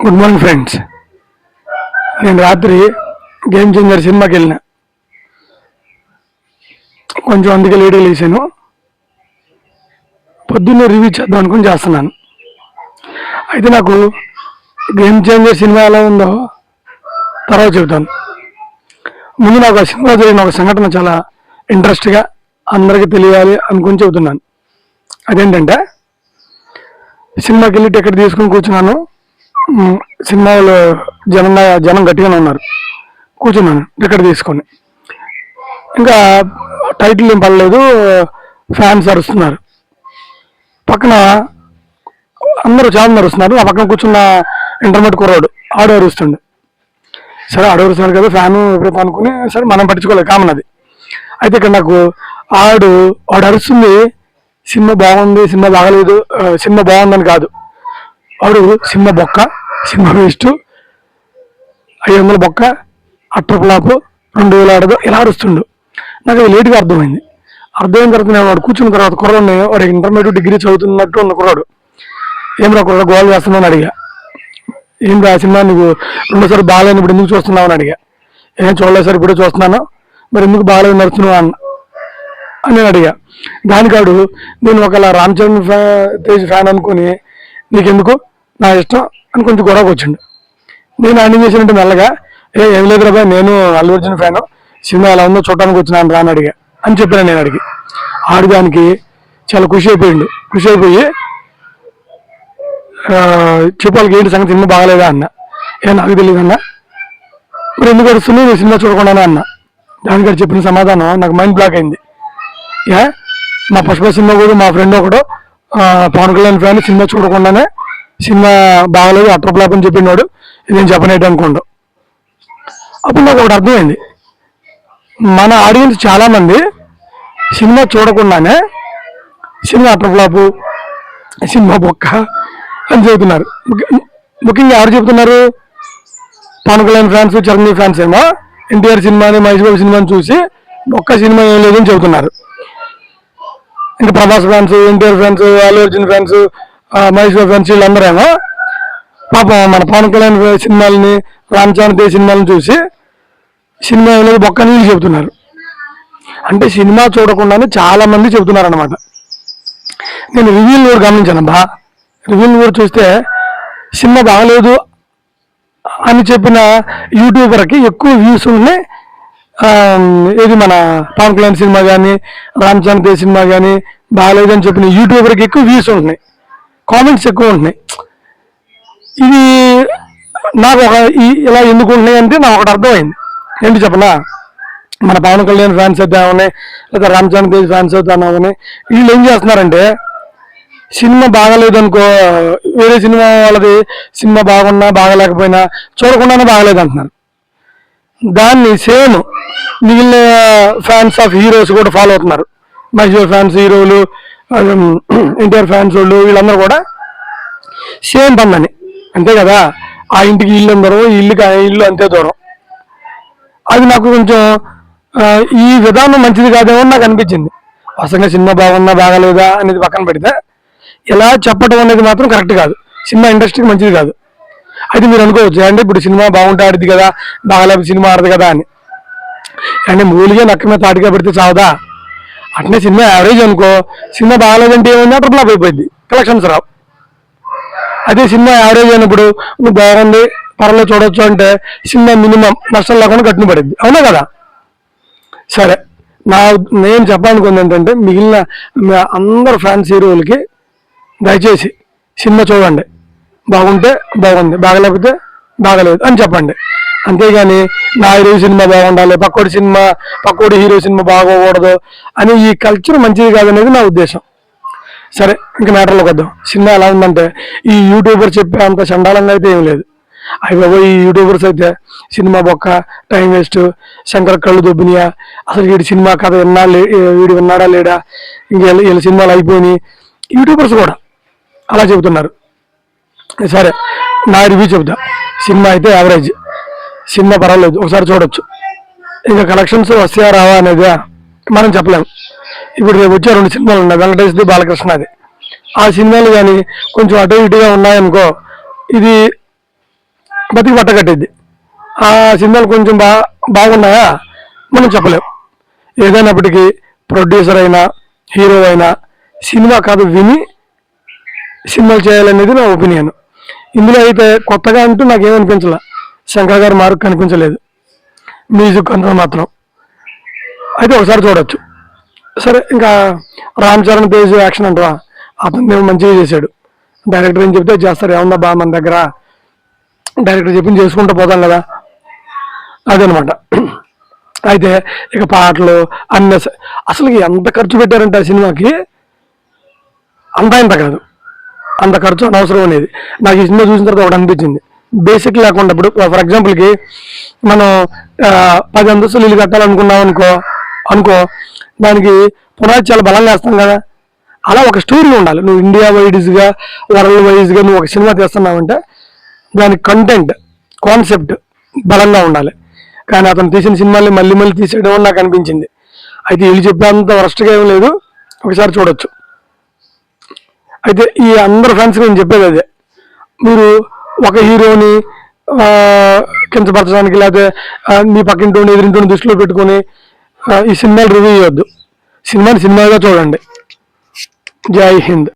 Good morning friends. నేను రాత్రి game changer సినిమాకి వెళ్ళిన, కొంచెం అందుకే లేట్గా లేచాను. పొద్దున్నే రివ్యూ చేద్దాం అనుకుని చేస్తున్నాను. అయితే నాకు గేమ్ చేంజర్ సినిమా ఎలా ఉందో తర్వాత చెబుతాను. ముందు నాకు ఆ సినిమా జరిగిన ఒక సంఘటన చాలా ఇంట్రెస్ట్గా అందరికీ తెలియాలి అనుకుని చెబుతున్నాను. అదేంటంటే, సినిమాకి వెళ్ళి టికెట్ తీసుకుని కూర్చున్నాను. సినిమాలో జనం గట్టిగానే ఉన్నారు. కూర్చున్నాను టికెట్ తీసుకొని. ఇంకా టైటిల్ ఏం పడలేదు, ఫ్యాన్స్ అరుస్తున్నారు. పక్కన అందరూ చాలా అరుస్తున్నారు. ఆ పక్కన కూర్చున్న ఇంటర్మీడియట్ కుర్రాడు ఆడు అరుస్తుండే. సరే ఆడు అరుస్తున్నాడు కదా, ఫ్యాను ఎప్పుడైతే అనుకుని సరే మనం పట్టించుకోలేదు, కామన్ అది. అయితే ఇక్కడ నాకు వాడు అరుస్తుంది సినిమా బాగుంది, సినిమా బాగలేదు, సినిమా బాగుందని కాదు. వాడు సినిమా బొక్క, సినిమా వేస్ట్, 500 బొక్క, అట్రపులాపు, 2000 ఆడదు ఇలా అరుస్తుండు. నాకు అది లేట్గా అర్థమైంది. అర్థమైన తర్వాత నేను వాడు కూర్చున్న తర్వాత కుర్రాడిని, వాడు ఇంటర్మీడియట్ డిగ్రీ చదువుతున్నట్టు ఉన్న కుర్రాడు, ఏం కుర్రాడు గోల్ చేస్తున్నావు అని అడిగా. ఏం రా సినిమా నువ్వు రెండోసారి బాగాలేని ఇప్పుడు ఎందుకు చూస్తున్నావు అని అడిగా. ఏం చూడలేదు సార్, ఇప్పుడే చూస్తున్నాను, మరి ఎందుకు బాగాలేదు నడుస్తున్నావు అని నేను అడిగా. దానికాడు నేను ఒకలా రామ్ చరణ్ తేజ్ ఫ్యాన్ అనుకుని నీకెందుకు నా ఇష్టం అని కొంచెం గొడవకు వచ్చిండు. నేను అన్ని చేసినట్టు మెల్లగా ఏం లేదు రా, నేను అల్లు అర్జున్ ఫ్యాను, సినిమా ఎలా ఉందో చూడటానికి వచ్చినాను రా అని అడిగా అని చెప్పాను. నేను అడిగి ఆడదానికి చాలా ఖుషి అయిపోయి చెప్పాలి ఏంటి సంగతి, సినిమా బాగలేదా అన్న. నాకు తెలియదు అన్న, మరి ఎందుకు వస్తుంది నేను సినిమా చూడకుండానే అన్న. దానికాడు చెప్పిన సమాధానం నాకు మైండ్ బ్లాక్ అయింది. మా పుష్ప సినిమా కూడా మా ఫ్రెండ్ ఒకడు పవన్ కళ్యాణ్ ఫ్యాన్, సినిమా చూడకుండానే సినిమా బాగలేదు అట్రప్లాప్ అని చెప్పినాడు, నేను చెప్పనేటి అనుకోండు. అప్పుడు నాకు ఒకటి అర్థమైంది, మన ఆడియన్స్ చాలామంది సినిమా చూడకుండానే సినిమా అట్రప్లాపు, సినిమా బొక్క అని చెబుతున్నారు. ముఖ్యంగా ఎవరు చెబుతున్నారు? పవన్ కళ్యాణ్ ఫ్యాన్స్, చిరంజీవి ఫ్యాన్స్ ఏమో ఎన్టీఆర్ సినిమాని, మహేష్ బాబు సినిమాని చూసి ఒక్క సినిమా ఏం లేదని చెబుతున్నారు. ఇంకా Prabhas fans, NTR fans, Allu Arjun fans, Mahesh Babu fans వీళ్ళందరేమో పాపం మన పవన్ కళ్యాణ్ సినిమాలని, రామ్ చరణ్ తేజ్ సినిమాలను చూసి సినిమా ఏం లేదు బొక్క నీళ్ళు చెబుతున్నారు. అంటే సినిమా చూడకుండానే చాలా మంది చెబుతున్నారు అనమాట. నేను రివ్యూలు కూడా గమనించాను. రివ్యూలు కూడా చూస్తే సినిమా బాగలేదు అని చెప్పిన యూట్యూబర్కి ఎక్కువ వ్యూస్ ఉన్నాయి. ఏది మన పవన్ కళ్యాణ్ సినిమా కానీ, రామ్ చరణ్ తేజ్ సినిమా కానీ బాగలేదు అని చెప్పిన యూట్యూబర్కి ఎక్కువ వ్యూస్ ఉంటున్నాయి, కామెంట్స్ ఎక్కువ ఉంటున్నాయి. ఇది నాకు ఇలా ఎందుకు ఉంటున్నాయి అంటే నాకు ఒకటి అర్థమైంది. ఏంటి చెప్పనా, మన పవన్ కళ్యాణ్ ఫ్యాన్స్ అయితే అవన్నాయి, లేదా రామ్ చరణ్ తేజ్ ఫ్యాన్స్ అయితే అవన్నాయి, వీళ్ళు ఏం చేస్తున్నారంటే సినిమా బాగలేదు అనుకో, వేరే సినిమా వాళ్ళది సినిమా బాగున్నా బాగలేకపోయినా చూడకుండానే బాగలేదు అంటున్నారు. దాన్ని సేమ్ మిగిలిన ఫ్యాన్స్ ఆఫ్ హీరోస్ కూడా ఫాలో అవుతున్నారు. మహేష్ ఫ్యాన్స్, హీరోలు, ఎన్టీఆర్ ఫ్యాన్స్ వాళ్ళు వీళ్ళందరూ కూడా సేమ్ పని, అంతే కదా. ఆ ఇంటికి ఇల్లు దూరం, ఈ ఇల్లుకి ఆ ఇల్లు అంతే దూరం. అది నాకు కొంచెం ఈ విధానం మంచిది కాదేమో నాకు అనిపించింది. అసలు సినిమా బాగున్నా బాగలేదా అనేది పక్కన పెడితే ఇలా చెప్పడం అనేది మాత్రం కరెక్ట్ కాదు, సినిమా ఇండస్ట్రీకి మంచిది కాదు. అయితే మీరు అనుకోవచ్చు అంటే ఇప్పుడు సినిమా బాగుంటే ఆడిద్ది కదా, బాగలేకపోతే సినిమా ఆడదు కదా అని. అంటే మూలిగా నక్క మీద తాటిగా పెడితే చావదా? అట్నే సినిమా యావరేజ్ అనుకో, సినిమా బాగలేదంటే ఏమైంది అట్లా అయిపోయింది, కలెక్షన్స్ రావు. అదే సినిమా యావరేజ్ అయినప్పుడు నువ్వు బాగుంది పర్లేదు చూడొచ్చు అంటే సినిమా మినిమం నష్టం లేకుండా గట్టిన పడింది, అవునా కదా. సరే, నేను చెప్పాలనుకుంది ఏంటంటే మిగిలిన అందరు ఫ్యాన్స్ హీరోలకి దయచేసి సినిమా చూడండి, బాగుంటే బాగుంది, బాగలేకపోతే బాగలేదు అని చెప్పండి. అంతేగాని నా హీరో సినిమా బాగుండాలి, పక్కోడి హీరో సినిమా బాగోకూడదు అని ఈ కల్చర్ మంచిది కాదనేది నా ఉద్దేశం. సరే, ఇంకా మ్యాటర్లోకి వద్దాం. సినిమా ఎలా ఉందంటే ఈ యూట్యూబర్ చెప్పే అంత చండాలంగా అయితే ఏం లేదు. ఈ యూట్యూబర్స్ అయితే సినిమా బొక్క, టైం వేస్ట్, శంకర్ కళ్ళు దొబ్బినియా, అసలు వీడి సినిమా కథ వీడు విన్నాడా లేడా, వీళ్ళ సినిమాలు అయిపోయినాయి, యూట్యూబర్స్ కూడా అలా చెబుతున్నారు. సరే, నా రివ్యూ చెబుతా. సినిమా అయితే యావరేజ్, సినిమా పర్వాలేదు, ఒకసారి చూడొచ్చు. ఇంకా కలెక్షన్స్ వస్తాయా రావా అనేది మనం చెప్పలేము. ఇప్పుడు రేపు వచ్చే 2 సినిమాలు ఉన్నాయి, వెంకటేష్ది, బాలకృష్ణది. ఆ సినిమాలు కానీ కొంచెం అటు ఇటుగా ఉన్నాయనుకో, ఇది బతికి పట్ట కట్టిద్ది. ఆ సినిమాలు కొంచెం బాగున్నాయా మనం చెప్పలేం. ఏదైనప్పటికీ ప్రొడ్యూసర్ అయినా హీరో అయినా సినిమా కథ విని సినిమాలు చేయాలనేది నా ఒపీనియన్. ఇందులో అయితే కొత్తగా అంటూ నాకేమనిపించలే, శంకర్ గారి మార్క్ కనిపించలేదు. మ్యూజిక్ అంతా మాత్రం అయితే ఒకసారి చూడొచ్చు. సరే, ఇంకా రామ్ చరణ్ తేజ్ యాక్షన్ అంటావా, అతను మంచిగా చేశాడు. డైరెక్టర్ ఏం చెప్తే చేస్తారు, ఏమన్నా బాగా మన దగ్గర డైరెక్టర్ చెప్పింది చేసుకుంటూ పోతాం కదా, అదనమాట. అయితే ఇక పాటలు అన్ని అసలు ఎంత ఖర్చు పెట్టారంటే ఆ సినిమాకి ఇంత కాదు, అంత ఖర్చు అనవసరం అనేది నాకు ఈ సినిమా చూసిన తర్వాత ఒకటి అనిపించింది. బేసిక్ లేకుండా ఇప్పుడు ఫర్ ఎగ్జాంపుల్కి మనం 10 అంతస్తులు ఇల్లు కట్టాలనుకున్నాం అనుకో దానికి పునాది చాలా బలంగా వేస్తాం కదా, అలా ఒక స్టోరీ ఉండాలి. నువ్వు ఇండియా వైడ్గా వరల్డ్ వైజ్గా నువ్వు ఒక సినిమా తీస్తున్నావంటే దానికి కంటెంట్ కాన్సెప్ట్ బలంగా ఉండాలి. కానీ అతను తీసిన సినిమాల్ని మళ్ళీ మళ్ళీ తీసేయడం అని నాకు అనిపించింది. అయితే వీళ్ళు చెప్పేంత వరస్ట్గా ఏం లేదు, ఒకసారి చూడొచ్చు. అయితే ఈ అందరు ఫ్రెండ్స్కి నేను చెప్పేది అదే, మీరు ఒక హీరోని కించపరచడానికి లేకపోతే మీ పక్కింటోని ఎదురింటోని దృష్టిలో పెట్టుకొని ఈ సినిమాలు రివ్యూ చేయొద్దు. సినిమాని సినిమాగా చూడండి. జై హింద్.